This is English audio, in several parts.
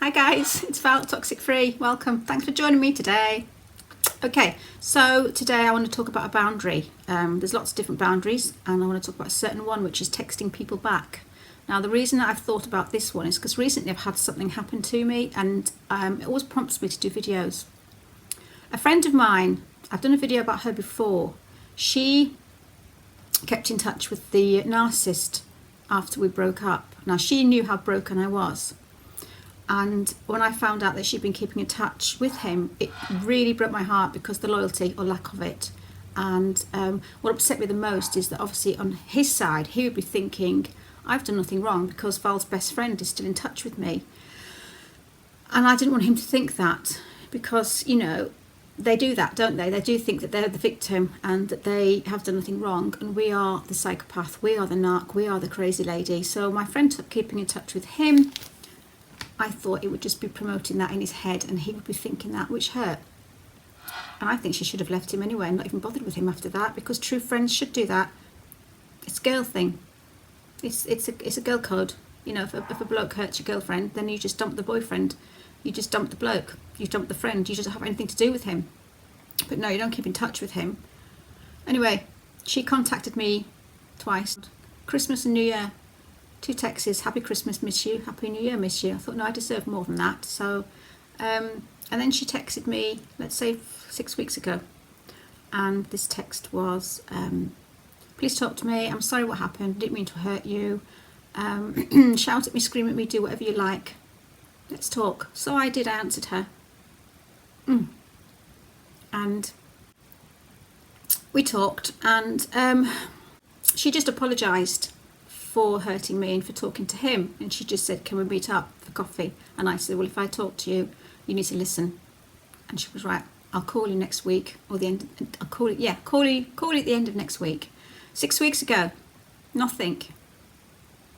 Hi guys, it's Val, Toxic Free. Welcome. Thanks for joining me today. Okay, so today I want to talk about a boundary. There's lots of different boundaries, and I want to talk about a certain one, which is texting people back. Now, the reason that I've thought about this one is because recently I've had something happen to me, and it always prompts me to do videos. A friend of mine, I've done a video about her before. She kept in touch with the narcissist after we broke up. Now, she knew how broken I was. And when I found out that she'd been keeping in touch with him, it really broke my heart because the loyalty or lack of it. And what upset me the most is that obviously on his side, he would be thinking, I've done nothing wrong because Val's best friend is still in touch with me. And I didn't want him to think that because, you know, they do that, don't they? They do think that they're the victim and that they have done nothing wrong. And we are the psychopath, we are the narc, we are the crazy lady. So my friend kept keeping in touch with him. I thought it would just be promoting that in his head and he would be thinking that, which hurt. And I think she should have left him anyway and not even bothered with him after that, because true friends should do that. It's a girl thing. It's a girl code. You know, if a bloke hurts your girlfriend, then you just dump the boyfriend. You just dump the bloke. You dump the friend. You just don't have anything to do with him. But no, you don't keep in touch with him. Anyway, she contacted me twice. Christmas and New Year. 2 texts, happy Christmas, miss you, happy New Year, miss you. I thought, no, I deserve more than that. So, and then she texted me, let's say 6 weeks ago. And this text was, please talk to me. I'm sorry what happened. Didn't mean to hurt you. Shout at me, scream at me, do whatever you like. Let's talk. So I did, I answered her. And we talked, and she just apologised for hurting me and for talking to him, and she just said, can we meet up for coffee? And I said, well, if I talk to you, you need to listen. And she was right, I'll call you next week, or the end, I'll call it, yeah, call you at the end of next week. 6 weeks ago, nothing.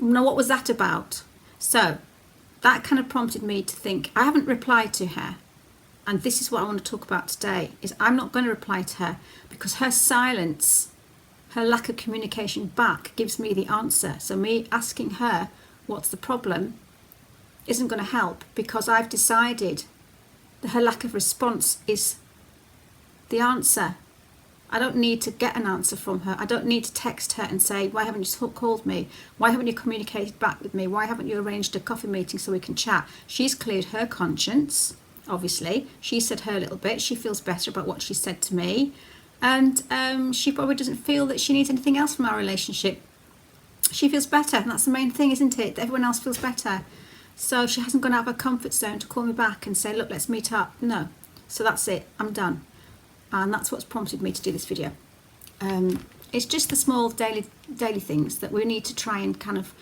Now, what was that about? So that kind of prompted me to think, I haven't replied to her, and this is what I want to talk about today, is I'm not going to reply to her because her silence, her lack of communication back gives me the answer. So me asking her what's the problem isn't going to help, because I've decided that her lack of response is the answer. I don't need to get an answer from her. I don't need to text her and say, why haven't you called me? Why haven't you communicated back with me? Why haven't you arranged a coffee meeting so we can chat? She's cleared her conscience, obviously. She said her little bit. She feels better about what she said to me. And she probably doesn't feel that she needs anything else from our relationship. She feels better, and that's the main thing, isn't it? That everyone else feels better. So she hasn't gone out of her comfort zone to call me back and say, look, let's meet up. No. So that's it. I'm done. And that's what's prompted me to do this video. It's just the small daily things that we need to try and kind of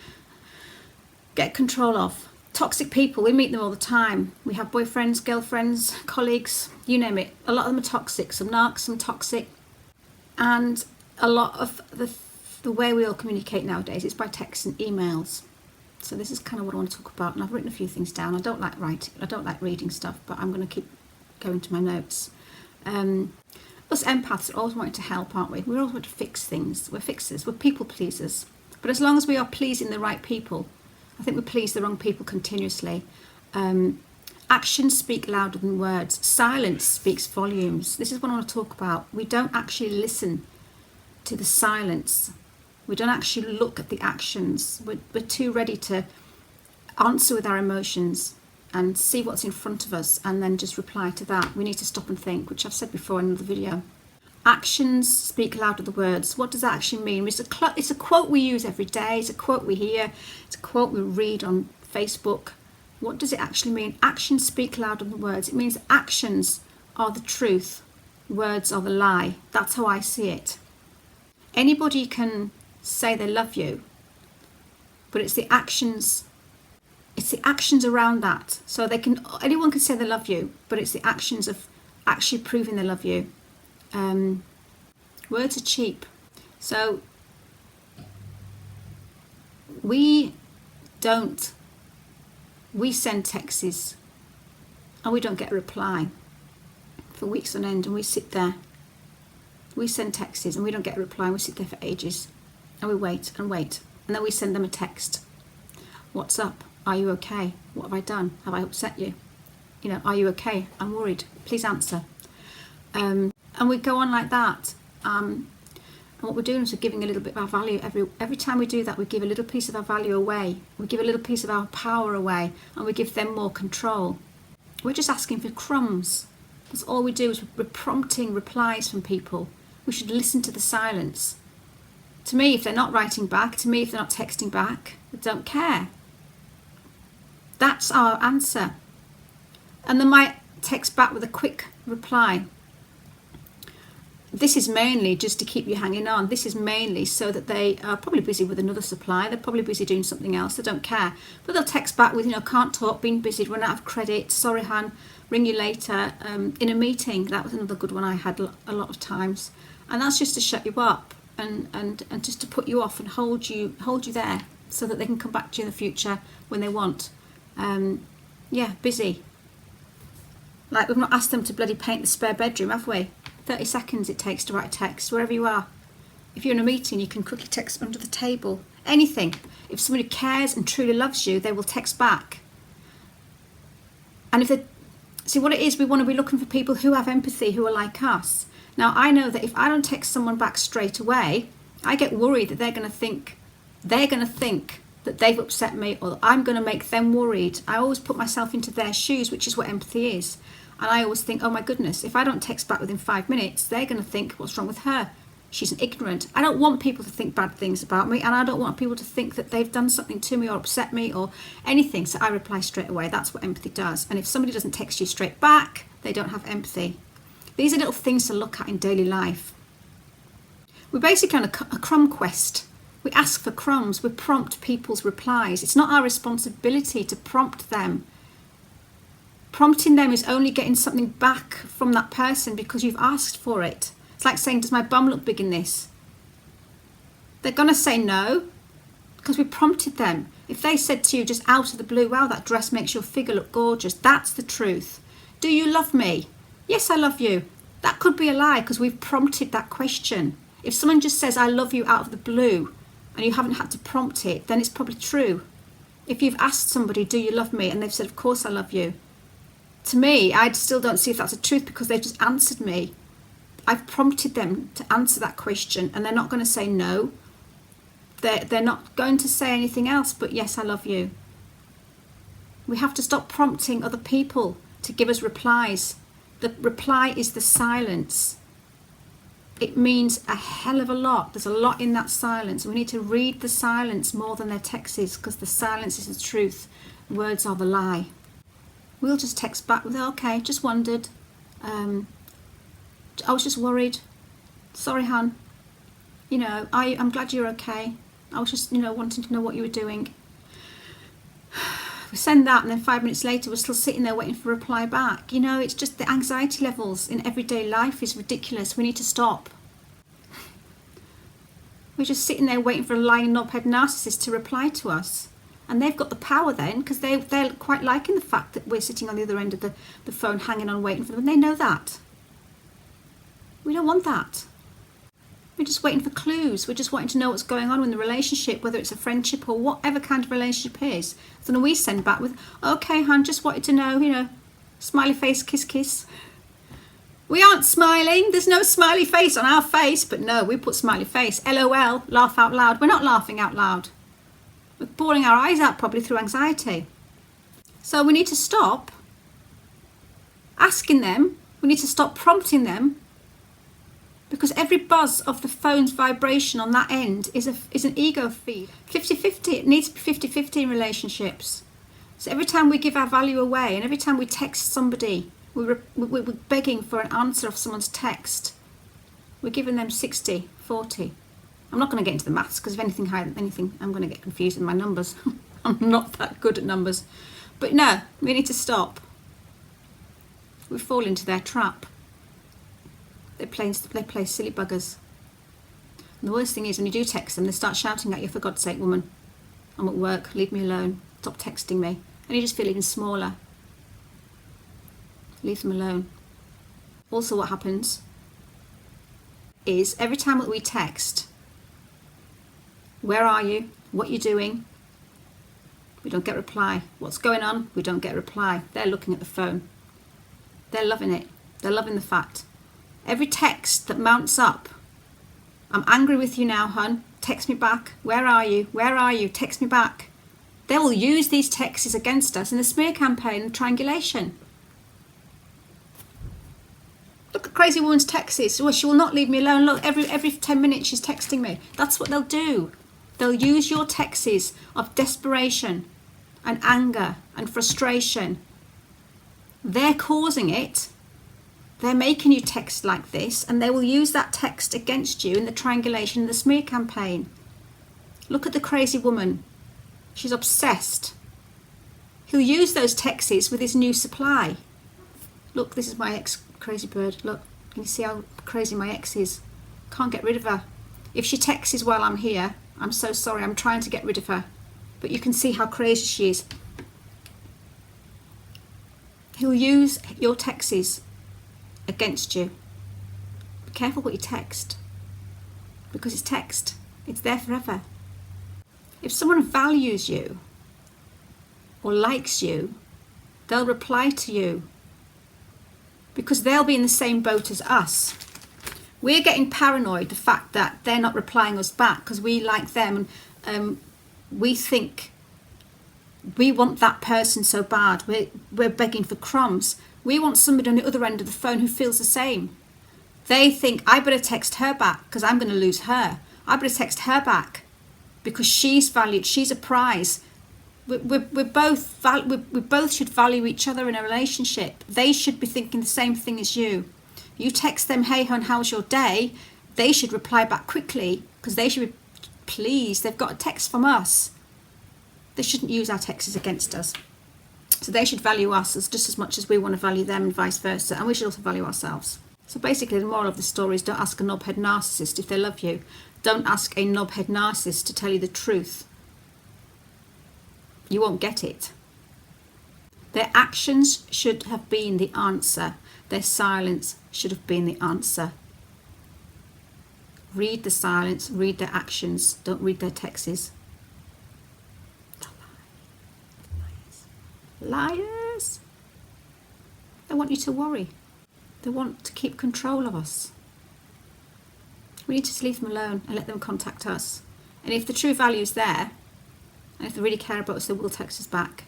get control of. Toxic people, we meet them all the time. We have boyfriends, girlfriends, colleagues, you name it. A lot of them are toxic, some narcs, some toxic. And a lot of the way we all communicate nowadays is by text and emails. So this is kind of what I want to talk about. And I've written a few things down. I don't like writing, I don't like reading stuff, but I'm going to keep going to my notes. Us empaths are always wanting to help, aren't we? We always want to fix things. We're fixers, we're people pleasers. But as long as we are pleasing the right people, I think we please the wrong people continuously. Actions speak louder than words. Silence speaks volumes. This is what I want to talk about. We don't actually listen to the silence. We don't actually look at the actions. We're too ready to answer with our emotions and see what's in front of us and then just reply to that. We need to stop and think, which I've said before in another video. Actions speak louder than words. What does that actually mean? It's a quote we use every day. It's a quote we hear. It's a quote we read on Facebook. What does it actually mean? Actions speak louder than words. It means actions are the truth. Words are the lie. That's how I see it. Anybody can say they love you, but it's the actions. It's the actions around that. So anyone can say they love you, but it's the actions of actually proving they love you. Words are cheap. So we send texts and we don't get a reply for weeks on end, and we sit there. We send texts and we don't get a reply, and we sit there for ages and we wait and wait, and then we send them a text. What's up? Are you okay? What have I done? Have I upset you? You know, are you okay? I'm worried. Please answer. And we go on like that. And what we're doing is we're giving a little bit of our value. Every time we do that, we give a little piece of our value away. We give a little piece of our power away, and we give them more control. We're just asking for crumbs. That's all we do, is we're prompting replies from people. We should listen to the silence. To me, if they're not writing back, to me, if they're not texting back, I don't care. That's our answer. And they might text back with a quick reply. This is mainly just to keep you hanging on. This is mainly so that they are probably busy with another supply. They're probably busy doing something else. They don't care. But they'll text back with, can't talk, been busy, run out of credit, sorry, Han, ring you later, in a meeting. That was another good one I had a lot of times. And that's just to shut you up and just to put you off and hold you there so that they can come back to you in the future when they want. Busy. Like, we've not asked them to bloody paint the spare bedroom, have we? 30 seconds it takes to write a text, wherever you are. If you're in a meeting, you can quickly text under the table. Anything. If somebody cares and truly loves you, they will text back. And if they see what it is, we want to be looking for people who have empathy, who are like us. Now, I know that if I don't text someone back straight away, I get worried that they're going to think that they've upset me, or that I'm going to make them worried. I always put myself into their shoes, which is what empathy is. And I always think, oh my goodness, if I don't text back within 5 minutes, they're going to think, what's wrong with her? She's an ignorant. I don't want people to think bad things about me, and I don't want people to think that they've done something to me or upset me or anything. So I reply straight away. That's what empathy does. And if somebody doesn't text you straight back, they don't have empathy. These are little things to look at in daily life. We're basically on a crumb quest. We ask for crumbs. We prompt people's replies. It's not our responsibility to prompt them. Prompting them is only getting something back from that person because you've asked for it. It's like saying, does my bum look big in this? They're going to say no because we prompted them. If they said to you just out of the blue, wow, that dress makes your figure look gorgeous, that's the truth. Do you love me? Yes, I love you. That could be a lie because we've prompted that question. If someone just says, I love you out of the blue, and you haven't had to prompt it, then it's probably true. If you've asked somebody, do you love me? And they've said, of course I love you. To me, I still don't see if that's the truth because they've just answered me. I've prompted them to answer that question, and they're not going to say no. They're not going to say anything else but yes, I love you. We have to stop prompting other people to give us replies. The reply is the silence. It means a hell of a lot. There's a lot in that silence. We need to read the silence more than their texts because the silence is the truth. Words are the lie. We'll just text back with, okay, just wondered. I was just worried. Sorry, hon. I'm glad you're okay. I was just, wanting to know what you were doing. We send that, and then 5 minutes later, we're still sitting there waiting for a reply back. It's just the anxiety levels in everyday life is ridiculous. We need to stop. We're just sitting there waiting for a lying knobhead narcissist to reply to us. And they've got the power then, because they're quite liking the fact that we're sitting on the other end of the phone hanging on waiting for them. And they know that. We don't want that. We're just waiting for clues. We're just wanting to know what's going on in the relationship, whether it's a friendship or whatever kind of relationship is. So then we send back with, okay, hon, just wanted to know, smiley face, kiss, kiss. We aren't smiling. There's no smiley face on our face. But no, we put smiley face. LOL, laugh out loud. We're not laughing out loud. We're bawling our eyes out probably through anxiety. So we need to stop asking them. We need to stop prompting them. Because every buzz of the phone's vibration on that end is an ego feed. 50-50, it needs to be 50-50 in relationships. So every time we give our value away and every time we text somebody, we're begging for an answer of someone's text. We're giving them 60-40. I'm not going to get into the maths because if anything higher than anything, I'm going to get confused in my numbers. I'm not that good at numbers. But no, we need to stop. We fall into their trap. They play silly buggers. And the worst thing is when you do text them, they start shouting at you, for God's sake, woman, I'm at work, leave me alone, stop texting me. And you just feel even smaller. Leave them alone. Also what happens is every time that we text, where are you? What are you doing? We don't get reply. What's going on? We don't get reply. They're looking at the phone. They're loving it. They're loving the fact. Every text that mounts up, I'm angry with you now, hun. Text me back. Where are you? Where are you? Text me back. They will use these texts against us in the smear campaign and triangulation. Look at crazy woman's texts. Well, she will not leave me alone. Look, every 10 minutes she's texting me. That's what they'll do. They'll use your texts of desperation and anger and frustration. They're causing it. They're making you text like this, and they will use that text against you in the triangulation and the smear campaign. Look at the crazy woman. She's obsessed. He'll use those texts with his new supply. Look, this is my ex, crazy bird. Look, can you see how crazy my ex is? Can't get rid of her. If she texts while I'm here, I'm so sorry, I'm trying to get rid of her. But you can see how crazy she is. He'll use your texts against you. Be careful what you text, because it's text. It's there forever. If someone values you or likes you, they'll reply to you because they'll be in the same boat as us. We're getting paranoid the fact that they're not replying us back because we like them, and we think we want that person so bad. We're begging for crumbs. We want somebody on the other end of the phone who feels the same. They think, I better text her back because I'm going to lose her. I better text her back because she's valued. She's a prize. We both should value each other in a relationship. They should be thinking the same thing as you. You text them, hey hon, how's your day? They should reply back quickly because they should be pleased. They've got a text from us. They shouldn't use our texts against us. So they should value us as just as much as we want to value them, and vice versa. And we should also value ourselves. So basically the moral of the story is, don't ask a knobhead narcissist if they love you. Don't ask a knobhead narcissist to tell you the truth. You won't get it. Their actions should have been the answer. Their silence should have been the answer. Read the silence, read their actions, don't read their texts. Liars. They want you to worry. They want to keep control of us. We need to leave them alone and let them contact us. And if the true value is there, and if they really care about us, they will text us back.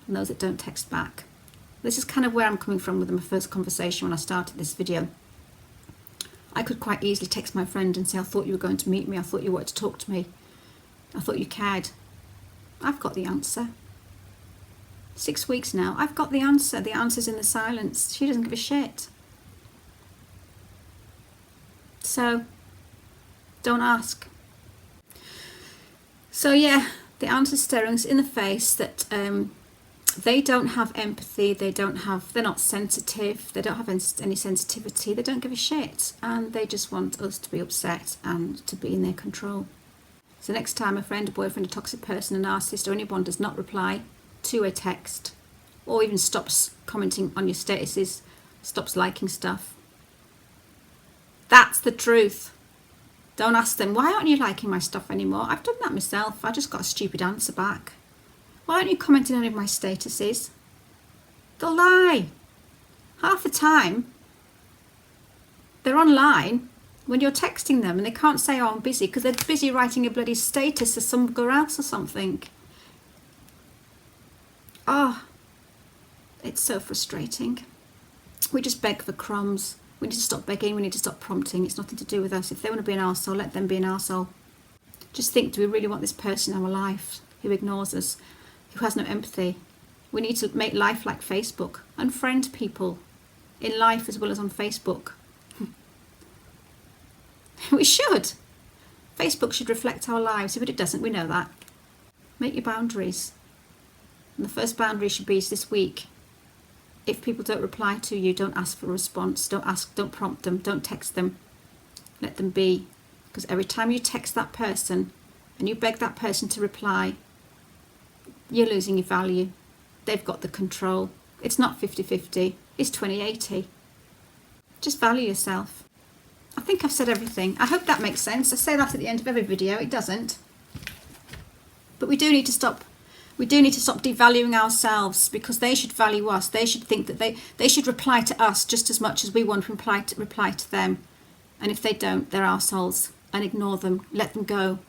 And those that don't text back. This is kind of where I'm coming from with my first conversation when I started this video. I could quite easily text my friend and say, I thought you were going to meet me. I thought you wanted to talk to me. I thought you cared. I've got the answer. 6 weeks now, I've got the answer. The answer's in the silence. She doesn't give a shit. So, don't ask. So yeah, the answer's staring us in the face that they don't have empathy, they're not sensitive, they don't have any sensitivity, they don't give a shit, and they just want us to be upset and to be in their control. So next time a friend, a boyfriend, a toxic person, a narcissist or anyone does not reply to a text, or even stops commenting on your statuses, stops liking stuff, that's the truth. Don't ask them, why aren't you liking my stuff anymore? I've done that myself. I just got a stupid answer back. Why aren't you commenting on any of my statuses? They'll lie. Half the time, they're online when you're texting them and they can't say, oh, I'm busy, because they're busy writing a bloody status to some girl else or something. Oh, it's so frustrating. We just beg for crumbs. We need to stop begging, we need to stop prompting. It's nothing to do with us. If they want to be an arsehole, let them be an arsehole. Just think, do we really want this person in our life who ignores us, who has no empathy? We need to make life like Facebook. Unfriend people in life as well as on Facebook. We should. Facebook should reflect our lives, but it doesn't, we know that. Make your boundaries. And the first boundary should be this week. If people don't reply to you, don't ask for a response. Don't prompt them. Don't text them. Let them be. Because every time you text that person and you beg that person to reply, you're losing your value. They've got the control. It's not 50-50. It's 20-80. Just value yourself. I think I've said everything. I hope that makes sense. I say that at the end of every video. It doesn't. But we do need to stop We do need to stop devaluing ourselves, because they should value us. They should think that they should reply to us just as much as we want to reply to them. And if they don't, they're arseholes, and ignore them, let them go.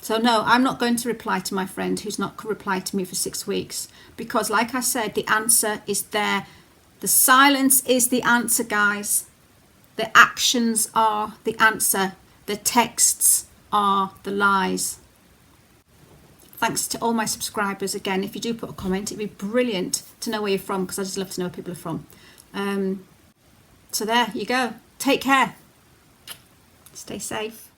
So no, I'm not going to reply to my friend who's not replied to me for 6 weeks, because like I said, the answer is there. The silence is the answer, guys. The actions are the answer. The texts are the lies. Thanks to all my subscribers. Again, if you do put a comment, it'd be brilliant to know where you're from, because I just love to know where people are from. So there you go. Take care. Stay safe.